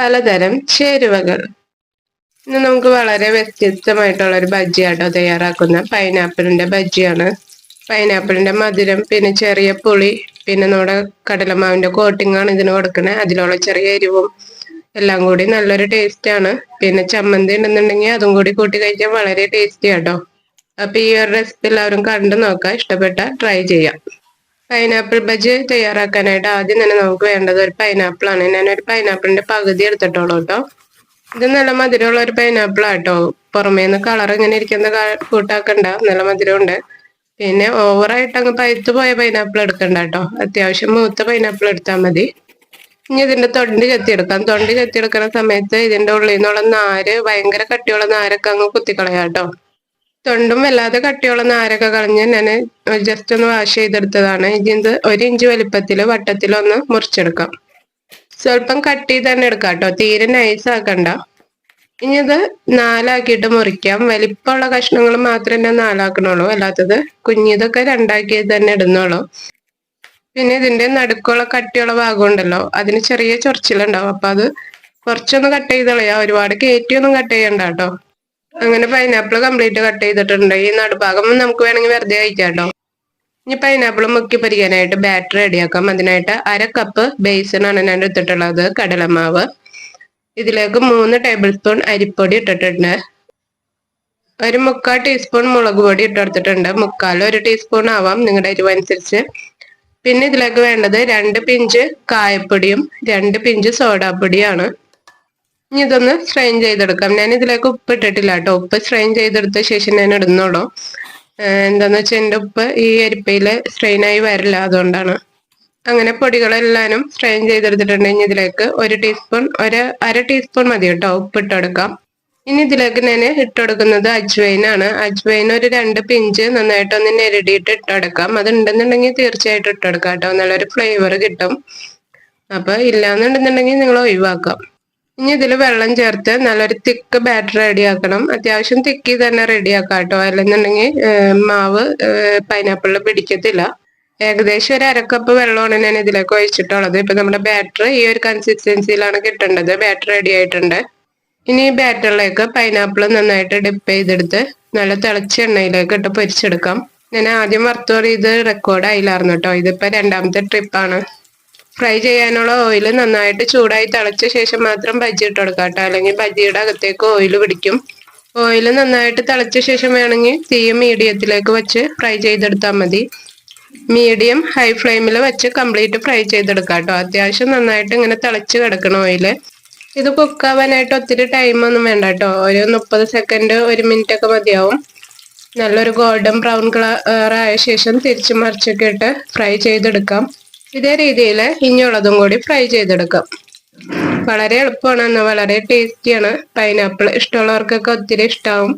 പലതരം ചേരുവകൾ. ഇന്ന് നമുക്ക് വളരെ വ്യത്യസ്തമായിട്ടുള്ള ഒരു ബജ്ജിയാട്ടോ തയ്യാറാക്കുന്ന പൈനാപ്പിളിന്റെ ബജ്ജിയാണ്. പൈനാപ്പിളിന്റെ മധുരം, പിന്നെ ചെറിയ പുളി, പിന്നെ നമ്മുടെ കടലമാവിന്റെ കോട്ടിംഗ് ആണ് ഇതിന് കൊടുക്കുന്നത്. അതിലുള്ള ചെറിയ എരിവും എല്ലാം കൂടി നല്ലൊരു ടേസ്റ്റ് ആണ്. പിന്നെ ചമ്മന്തി ഉണ്ടെന്നുണ്ടെങ്കിൽ അതും കൂടി കൂട്ടി കഴിക്കാൻ വളരെ ടേസ്റ്റി ആട്ടോ. അപ്പൊ ഈ ഒരു റെസിപ്പി എല്ലാവരും കണ്ടു നോക്കാം, ഇഷ്ടപ്പെട്ട ട്രൈ ചെയ്യാം. പൈനാപ്പിൾ ബജ്ജി തയ്യാറാക്കാനായിട്ട് ആദ്യം തന്നെ നമുക്ക് വേണ്ടത് ഒരു പൈനാപ്പിൾ ആണ്. ഞാനൊരു പൈനാപ്പിളിന്റെ പകുതി എടുത്തിട്ടുള്ളൂ കേട്ടോ. ഇത് നല്ല മധുരമുള്ള ഒരു പൈനാപ്പിൾ ആട്ടോ. പുറമേന്ന് കളർ ഇങ്ങനെ ഇരിക്കുന്ന കൂട്ടാക്കണ്ട, നല്ല മധുരമുണ്ട്. പിന്നെ ഓവറായിട്ട് അങ്ങ് പഴുത്തു പോയ പൈനാപ്പിൾ എടുക്കണ്ട കേട്ടോ. അത്യാവശ്യം മൂത്ത പൈനാപ്പിൾ എടുത്താൽ മതി. ഇനി ഇതിന്റെ തൊണ്ടി ചെത്തിയെടുക്കാം. തൊണ്ടി ചെത്തിയെടുക്കുന്ന സമയത്ത് ഇതിന്റെ ഉള്ളിൽ നിന്നുള്ള നാര്, ഭയങ്കര കട്ടിയുള്ള നാരൊക്കെ അങ്ങ് കുത്തിക്കളയാം കേട്ടോ. തൊണ്ടും വല്ലാതെ കട്ടിയുള്ള നാരൊക്കെ കളഞ്ഞ് ഞാൻ ജസ്റ്റ് ഒന്ന് വാഷ് ചെയ്തെടുത്തതാണ്. ഇത് 1 ഇഞ്ച് വലിപ്പത്തില് വട്ടത്തിലൊന്ന് മുറിച്ചെടുക്കാം. സ്വല്പം കട്ട് ചെയ്ത് തന്നെ എടുക്കാം കേട്ടോ, തീരെ നൈസ് ആക്കണ്ട. ഇനി ഇത് 4 മുറിക്കാം. വലിപ്പമുള്ള കഷ്ണങ്ങൾ മാത്രമേ ഞാൻ 4 അല്ലാത്തത് കുഞ്ഞിതൊക്കെ 2 തന്നെ ഇടുന്നുള്ളൂ. പിന്നെ ഇതിന്റെ നടുക്കുള്ള കട്ടിയുള്ള ഭാഗം ഉണ്ടല്ലോ, അതിന് ചെറിയ ചൊറിച്ചിലുണ്ടാവും. അപ്പൊ അത് കുറച്ചൊന്ന് കട്ട് ചെയ്ത് കളയാം, ഒരുപാട് കയറ്റിയൊന്നും കട്ട് ചെയ്യണ്ട കേട്ടോ. അങ്ങനെ പൈനാപ്പിൾ കംപ്ലീറ്റ് കട്ട് ചെയ്തിട്ടുണ്ട്. ഈ നടുഭാഗം നമുക്ക് വേണമെങ്കിൽ വെറുതെ കഴിക്കാം കേട്ടോ. ഇനി പൈനാപ്പിൾ മുക്കി പൊരിക്കാനായിട്ട് ബാറ്റർ റെഡിയാക്കാം. അതിനായിട്ട് 1/2 കപ്പ് ബേസനാണ് ഞാൻ എടുത്തിട്ടുള്ളത്, കടലമാവ്. ഇതിലേക്ക് 3 ടേബിൾ സ്പൂൺ അരിപ്പൊടി ഇട്ടിട്ടുണ്ട്. 1/4 ടീസ്പൂൺ മുളക് പൊടി ഇട്ടെടുത്തിട്ടുണ്ട്. 1/4 ടീസ്പൂൺ ആവാം, നിങ്ങളുടെ എരിവ് അനുസരിച്ച്. പിന്നെ ഇതിലേക്ക് വേണ്ടത് 2 പിഞ്ച് കായപ്പൊടിയും 2 പിഞ്ച് സോഡാപ്പൊടിയാണ്. ഇനി ഇതൊന്ന് സ്ട്രെയിൻ ചെയ്തെടുക്കാം. ഞാൻ ഇതിലേക്ക് ഉപ്പ് ഇട്ടിട്ടില്ല കേട്ടോ. ഉപ്പ് സ്ട്രെയിൻ ചെയ്തെടുത്ത ശേഷം ഞാൻ ഇടുന്നുള്ളൂ. എന്താന്ന് വെച്ചാൽ എൻ്റെ ഉപ്പ് ഈ അരിപ്പയില് സ്ട്രെയിൻ ആയി വരില്ല, അതുകൊണ്ടാണ്. അങ്ങനെ പൊടികളെല്ലാനും സ്ട്രെയിൻ ചെയ്തെടുത്തിട്ടുണ്ട്. ഇനി ഇതിലേക്ക് 1 ടീസ്പൂൺ, 1/2 ടീസ്പൂൺ മതി കേട്ടോ ഉപ്പ് ഇട്ടെടുക്കാം. ഇനി ഇതിലേക്ക് ഞാൻ ഇട്ടെടുക്കുന്നത് അജ്വൈനാണ്. അജ്വൈൻ ഒരു 2 പിഞ്ച് നന്നായിട്ടൊന്ന് ഞെരടിയിട്ട് ഇട്ടെടുക്കാം. അത് ഉണ്ടെന്നുണ്ടെങ്കിൽ തീർച്ചയായിട്ടും ഇട്ടെടുക്കാം കേട്ടോ, നല്ലൊരു ഫ്ലേവർ കിട്ടും. അപ്പൊ ഇല്ലാന്നുണ്ടെന്നുണ്ടെങ്കിൽ നിങ്ങൾ ഒഴിവാക്കാം. ഇനി ഇതിൽ വെള്ളം ചേർത്ത് നല്ലൊരു തിക്ക് ബാറ്റർ റെഡിയാക്കണം. അത്യാവശ്യം തിക്കി തന്നെ റെഡിയാക്കാം കേട്ടോ, അല്ലെന്നുണ്ടെങ്കിൽ മാവ് പൈനാപ്പിളിൽ പിടിക്കത്തില്ല. ഏകദേശം ഒരു 1/2 കപ്പ് വെള്ളമാണ് ഞാൻ ഇതിലേക്ക് ഒഴിച്ചിട്ടുള്ളത്. ഇപ്പൊ നമ്മുടെ ബാറ്റർ ഈ ഒരു കൺസിസ്റ്റൻസിയിലാണ് കിട്ടേണ്ടത്. ബാറ്റർ റെഡി ആയിട്ടുണ്ട്. ഇനി ഈ ബാറ്ററിലേക്ക് പൈനാപ്പിൾ നന്നായിട്ട് ഡിപ്പ് ചെയ്തെടുത്ത് നല്ല തിളച്ച എണ്ണയിലേക്ക് ഇട്ട് പൊരിച്ചെടുക്കാം. ഞാൻ ആദ്യം വറുത്തോടെ ഇത് റെക്കോർഡ് ആയില്ലായിരുന്നു കേട്ടോ. ഇതിപ്പോ 2ാമത്തെ ട്രിപ്പാണ്. ഫ്രൈ ചെയ്യാനുള്ള ഓയിൽ നന്നായിട്ട് ചൂടായി തിളച്ച ശേഷം മാത്രം ബജ്ജി ഇട്ട് കൊടുക്കാം കേട്ടോ, അല്ലെങ്കിൽ ബജ്ജിയുടെ അകത്തേക്ക് ഓയിൽ പിടിക്കും. ഓയിൽ നന്നായിട്ട് തിളച്ച ശേഷം വേണമെങ്കിൽ തീ മീഡിയത്തിലേക്ക് വെച്ച് ഫ്രൈ ചെയ്തെടുത്താൽ മതി. മീഡിയം ഹൈ ഫ്ലെയിമിൽ വെച്ച് കംപ്ലീറ്റ് ഫ്രൈ ചെയ്തെടുക്കാം കേട്ടോ. അത്യാവശ്യം നന്നായിട്ട് ഇങ്ങനെ തിളച്ച് കിടക്കണം ഓയില്. ഇത് കുക്കാവാനായിട്ട് ഒത്തിരി ടൈമൊന്നും വേണ്ട കേട്ടോ. ഒരു 30 സെക്കൻഡ് 1 മിനിറ്റ് ഒക്കെ മതിയാവും. നല്ലൊരു ഗോൾഡൻ ബ്രൗൺ കളർ ആയ ശേഷം തിരിച്ചു മറിച്ചൊക്കെ ഇട്ട് ഫ്രൈ ചെയ്തെടുക്കാം. ഇതേ രീതിയിൽ ഇനിയുള്ളതും കൂടി ഫ്രൈ ചെയ്തെടുക്കാം. വളരെ എളുപ്പമാണ്, എന്നാൽ വളരെ ടേസ്റ്റിയാണ്. പൈനാപ്പിൾ ഇഷ്ടമുള്ളവർക്കൊക്കെ ഒത്തിരി ഇഷ്ടമാവും.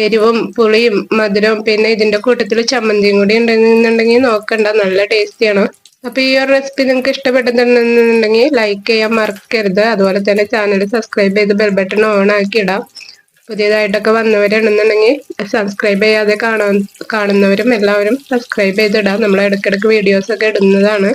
എരിവും പുളിയും മധുരവും പിന്നെ ഇതിന്റെ കൂട്ടത്തിൽ ചമ്മന്തിയും കൂടി ഉണ്ടെന്നുണ്ടെങ്കിൽ നോക്കണ്ട, നല്ല ടേസ്റ്റിയാണ്. അപ്പൊ ഈ ഒരു റെസിപ്പി നിങ്ങൾക്ക് ഇഷ്ടപ്പെട്ടിട്ടുണ്ടെന്നുണ്ടെങ്കിൽ ലൈക്ക് ചെയ്യാൻ മറക്കരുത്. അതുപോലെ തന്നെ ചാനൽ സബ്സ്ക്രൈബ് ചെയ്ത് ബെൽ ബട്ടൺ ഓൺ ആക്കി ഇടാം. പുതിയതായിട്ടൊക്കെ വന്നവരുണ്ടെന്നുണ്ടെങ്കിൽ സബ്സ്ക്രൈബ് ചെയ്യാതെ കാണുന്നവരും എല്ലാവരും സബ്സ്ക്രൈബ് ചെയ്തിടാം. നമ്മൾ ഇടയ്ക്കിടയ്ക്ക് വീഡിയോസ് ഒക്കെ ഇടുന്നതാണ്.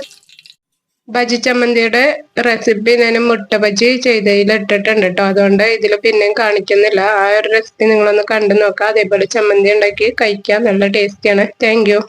ബജി ചമ്മന്തിയുടെ റെസിപ്പി ഞാൻ മുട്ട ബജി ചെയ്തതിൽ ഇട്ടിട്ടുണ്ട് കേട്ടോ, അതുകൊണ്ട് ഇതിൽ പിന്നെയും കാണിക്കുന്നില്ല. ആ ഒരു റെസിപ്പി നിങ്ങളൊന്ന് കണ്ടു നോക്കാം. അതേപോലെ ചമ്മന്തി ഉണ്ടാക്കി കഴിക്കാം, നല്ല ടേസ്റ്റിയാണ്. Thank you.